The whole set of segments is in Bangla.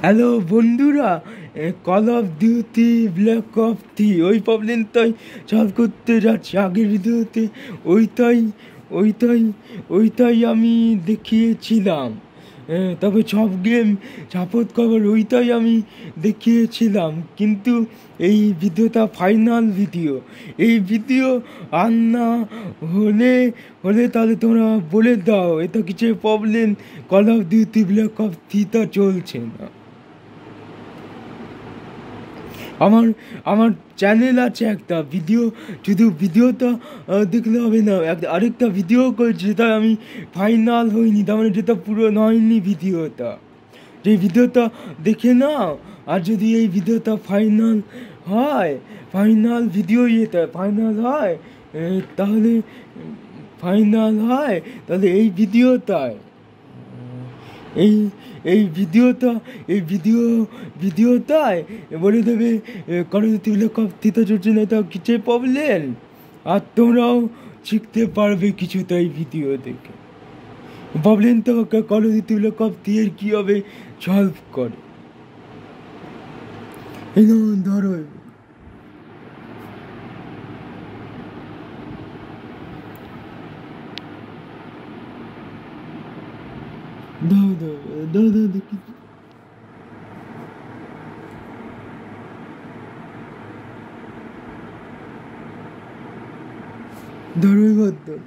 হ্যালো বন্ধুরা, call of duty black of three ওই প্রবলেমটাই সলভ করতে যাচ্ছি। আগের ভিডিওতে ওইটাই ওইটাই ওইটাই আমি দেখিয়েছিলাম। তবে সব গেম সাপোর্ট করার ওইটাই আমি দেখিয়েছিলাম, কিন্তু এই ভিডিওটা ফাইনাল ভিডিও। এই ভিডিও আর না হলে হলে তাহলে তোমরা বলে দাও এটা কিছু problem, call of duty black ops থ্রিটা চলছে না। আমার আমার চ্যানেল আছে একটা, ভিডিও শুধু ভিডিওটা দেখলে হবে না, আরেকটা ভিডিও করেছি যেটা আমি ফাইনাল হয়নি, তার মানে যেটা পুরো হয়নি ভিডিওটা। যে ভিডিওটা দেখে নাও, আর যদি এই ভিডিওটা ফাইনাল হয়, ফাইনাল ভিডিও এটা ফাইনাল হয়, তাহলে ফাইনাল হয় তাহলে এই ভিডিওটায় এই এই ভিডিওটা এই ভিডিওটায় বলে দেবে কারো যদি কফতিতে চলছে না, এটা কিছু প্রবলেম, আর তোমরাও শিখতে পারবে কিছুটা এই ভিডিও দেখে। প্রবলেমটা কারো যদি কফতি এর কীভাবে সলভ করে। এই ধরো দেখি ধরো, এবার ধরো,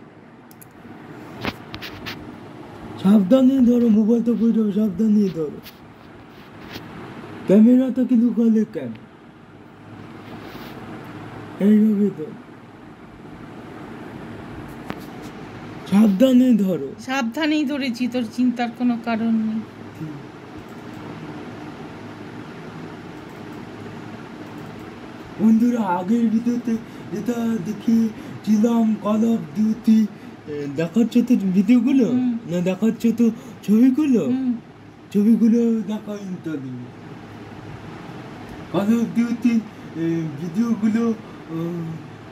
সাবধানে ধরো, মোবাইলটা পড়ে যাবে, সাবধানে ধরো। ক্যামেরাটাকে লুকালে কেন? এইভাবে ধরো, সাবধানে ধরো। সাবধানেই ধরেছি, তোর চিন্তার কোনো কারণ নেই। বন্ধুরা, আগের ভিডিওতে যেটা দেখিয়েছিলাম কল অফ ডিউটি, দেখাচ্ছ তো ভিডিওগুলো? না দেখাচ্ছ তো ছবিগুলো? ছবিগুলো দেখা ইন্টারভিউ কল অফ ডিউটি ভিডিওগুলো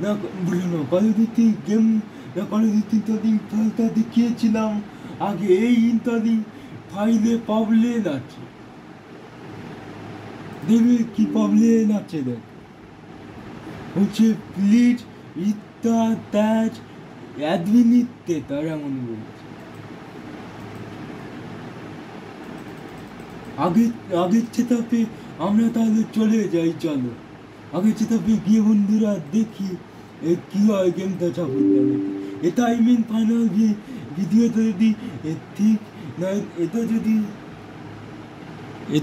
না বলো না, কল অফ ডিউটি গেম না, কল অফ ডিউটি ইন্টারভিউ ফাইলটা দেখিয়েছিলাম আগে। এই ইন্টারভিউ ফাইলে প্রবলেম আছে, দেখবে কি প্রবলেম আছে। দেখ হচ্ছে প্লিজ ইত্যা তাজ অ্যাডমিনিতে, তার এমন বলছে। আগের চেতাপে আমরা তাহলে চলে যাই, চলো আগের চেতাপে গিয়ে বন্ধুরা দেখি কি হয় গেমটা সাপোর্ট করে। এটা আই মিন ফাইনাল ভিডিওটা যদি ঠিক না,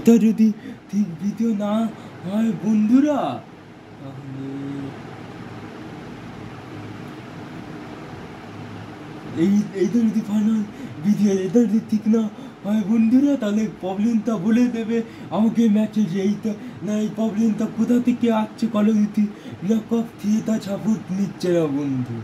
এটা যদি ঠিক ভিডিও না হয় বন্ধুরা, তাহলে এইটা যদি ফাইনাল ভিডিও এটা যদি ঠিক না হয় বন্ধুরা, তাহলে প্রবলেমটা বলে দেবে আমাকে মেসেজে। এইটা না, এই প্রবলেমটা কোথা থেকে আসছে, call of duty black ops থ্রিটা সাপোর্ট নিচ্ছে না বন্ধু।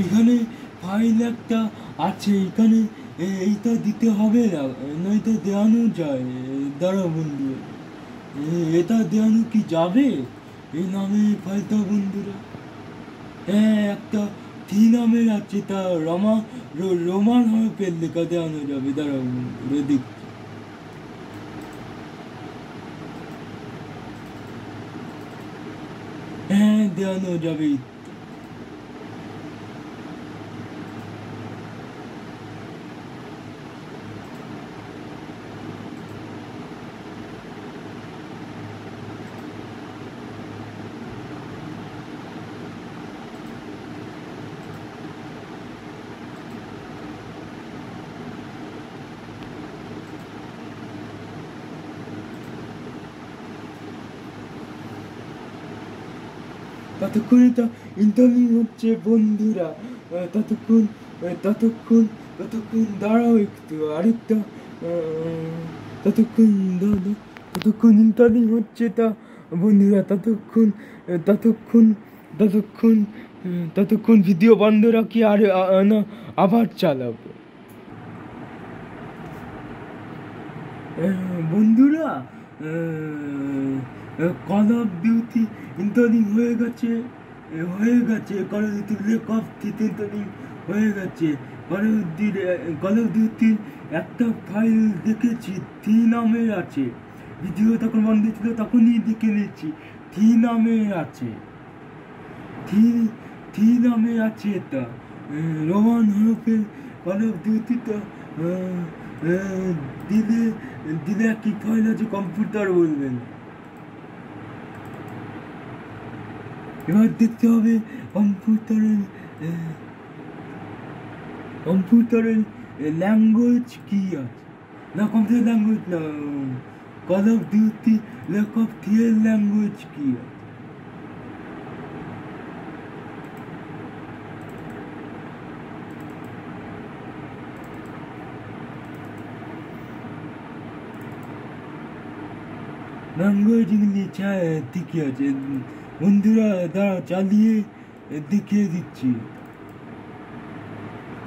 এখানে ফাইল একটা আছে, এখানে এইটা দিতে হবে না, নয়তো দেওয়ানো যায়। দাঁড়া বন্ধু, এটা দেওয়ানো কি যাবে এই নামে ফাইলটা বন্ধুরা? হ্যাঁ, একটা থ্রি নামের আছে, তা রোমান হরফের লেখা দেওয়ানো যাবে। দাঁড়া বন্ধুরা দেখছি। হ্যাঁ, দেওয়ানো যাবে। ততক্ষণে তো ইন্টারভিউ হচ্ছে বন্ধুরা, ততক্ষণ ততক্ষণ ততক্ষণ দাঁড়াও একটু, আরেকটা ততক্ষণ দাদা ততক্ষণ ইনকামিং হচ্ছে তা বন্ধুরা ততক্ষণ ততক্ষণ ততক্ষণ ভিডিও বন্ধ রাখি আর না আবার চালাবো বন্ধুরা কল অফ ডিউটি ইনকামিং হয়ে গেছে call of duty black ops incoming হয়ে গেছে কল অফ ডিউটির একটা ফাইল দেখেছি থি নামে আছে ভিডিও তখন বন্ধ ছিল তখনই দেখে নিয়েছি থি নামে আছে থি নামে আছে এটা রোমান হরফের কল অফ ডিউটিটা দিলে কি ফাইল আছে কম্পিউটার বলবেন এবার দেখতে হবে কম্পিউটারের ল্যাঙ্গুয়েজ কি আছে না কম্পিউটার ল্যাঙ্গুয়েজ না call of duty black ops 3 এর ল্যাঙ্গুয়েজ কি আছে ল্যাঙ্গুয়েজ ইংলিশ ঠিকই আছে বন্ধুরা তারা চালিয়ে দেখিয়ে দিচ্ছি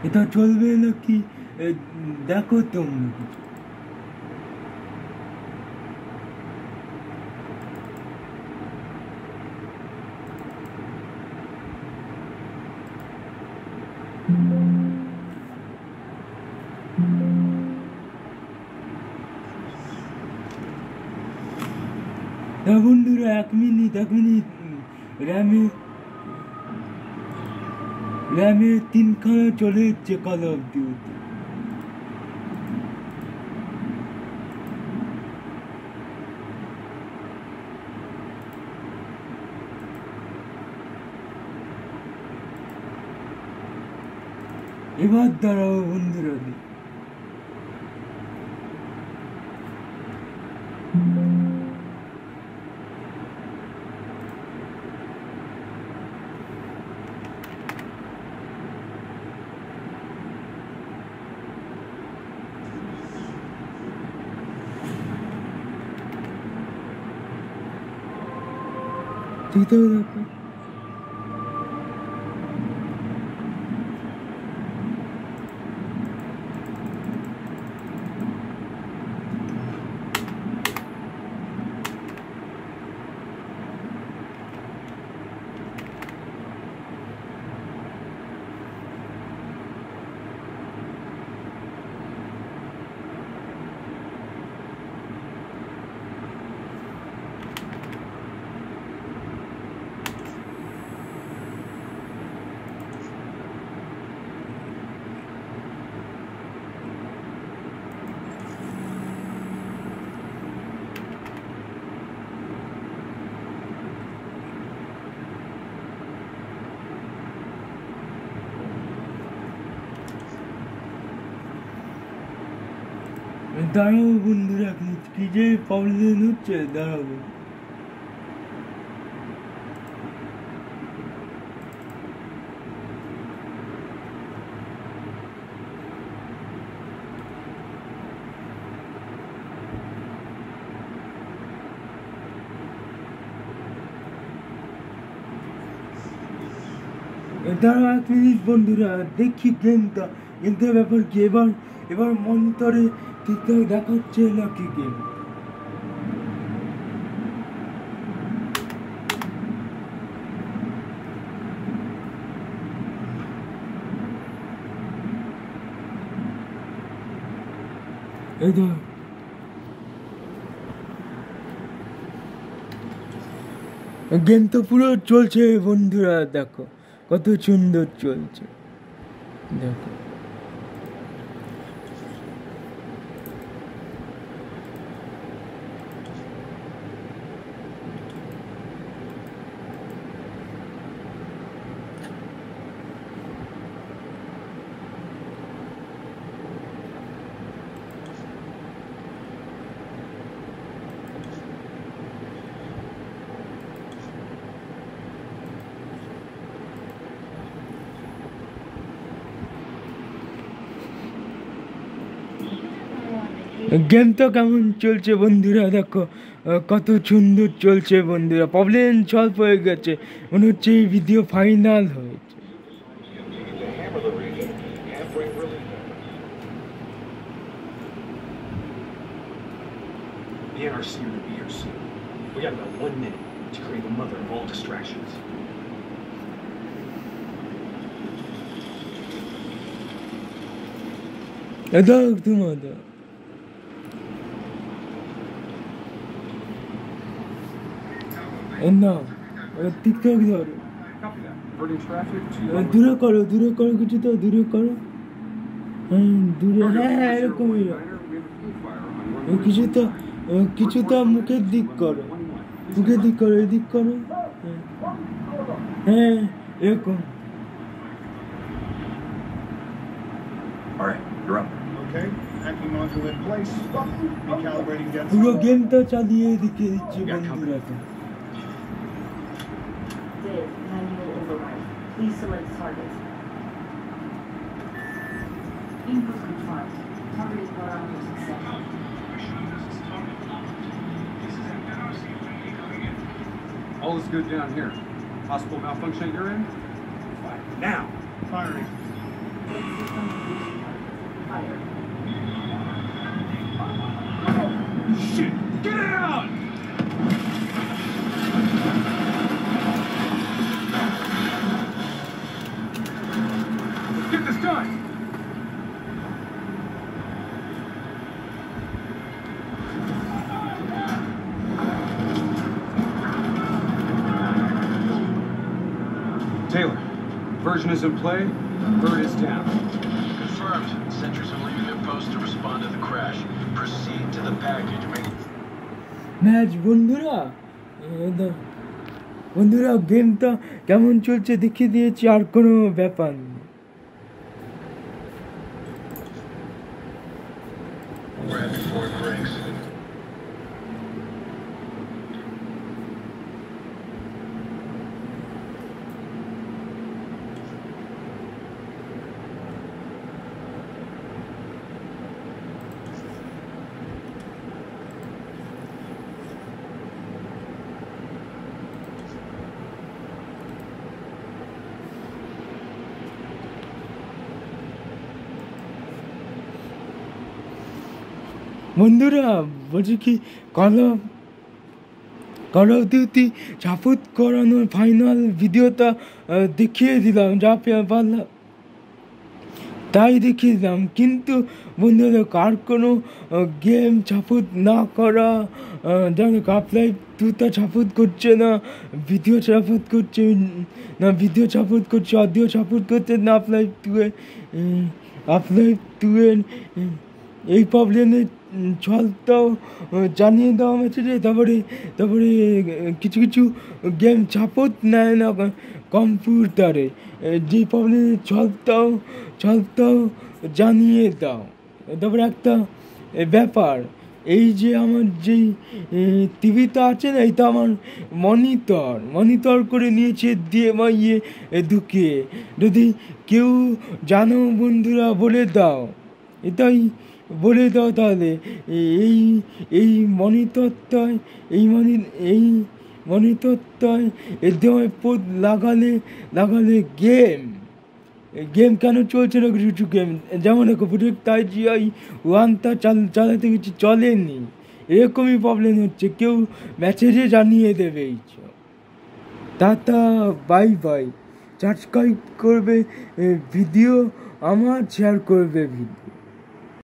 এটা চলবে নাকি দেখো তোমরা কিছু বন্ধুরা 1 মিনিট র্যামে 3খানা চলে যাচ্ছে কল অফ ডিউটি এবার দাঁড়াও বন্ধুরা দেখো দাঁড়াও বন্ধুরা কি যে প্রবলেম হচ্ছে দাঁড়াবো দাঁড়াও 1 মিনিট বন্ধুরা দেখি গেমটা ব্যাপার কি এবার মনিটরে ঠিকঠাক দেখাচ্ছে নাকি গেম গেম তো পুরো চলছে বন্ধুরা দেখো কত সুন্দর চলছে দেখো গেমটা কেমন চলছে বন্ধুরা, দেখো কত সুন্দর চলছে বন্ধুরা। প্রবলেম সলভ হয়ে গেছে, মনে হচ্ছে এই ভিডিও ফাইনাল হয়েছে। The NRC or the BRC. We got about 1 minute to create the mother of all distractions. এটা তোমাদের না টিকটক ধরো, দূরে করো কিছুটা দূরে করো। হ্যাঁ দূরে, হ্যাঁ এরকমই কিছুটা মুখের দিক করো, এদিক করো। হ্যাঁ এরকম। পুরো গেমটা চালিয়ে এদিকে দিচ্ছি বন্ধুরা। Please select target. Input confirmed. Target parameters accepted. All is good down here. Possible malfunction at your end? Now! Firing. Fire. Shit! Get out! Get this done! Taylor, version is in play, bird is down. Confirmed. Sentries are leaving their post to respond to the crash. Proceed to the package. Match বন্ধুরা গেমটা কেমন চলছে দেখিয়ে দিয়েছি, আর কোনো ব্যাপার নেই। বন্ধুরা বলছি কি, কল অফ ডিউটি সাপোর্ট করানোর ফাইনাল ভিডিওটা দেখিয়ে দিলাম, যা পারলাম তাই দেখিয়ে দিলাম। কিন্তু বন্ধুরা কার কোনো গেম সাপোর্ট না করা, যেমন হাফ লাইফ 2টা সাপোর্ট করছে না, ভিডিও সাপোর্ট করছে না, অডিও সাপোর্ট করছে না, হাফ লাইফ 2-এর এই প্রবলেমের সলভটাও জানিয়ে দেওয়া হয়েছে। যে তারপরে কিছু গেম সাপোর্ট নেয় না কম্পিউটারে, যে প্রবলেমের সলভটাও জানিয়ে দাও। তারপরে একটা ব্যাপার, এই যে আমার যেই টিভিটা আছে না, এটা আমার মনিটর করে নিয়েছে দিয়ে ঢুকিয়ে। যদি কেউ জানো বন্ধুরা বলে দাও, এটাই বলে দাও তাহলে। এই মনিটরটায় এর দেওয়ায় লাগালে গেম কেন চলছে না, কিছু গেম যেমন প্রোটেক্ট IGI 1টা চালাতে কিছু চলেনি, এরকমই প্রবলেম হচ্ছে। কেউ মেসেজে জানিয়ে দেবে। টাটা, বাই, সাবস্ক্রাইব করবে ভিডিও আমার, শেয়ার করবে ভিডিও।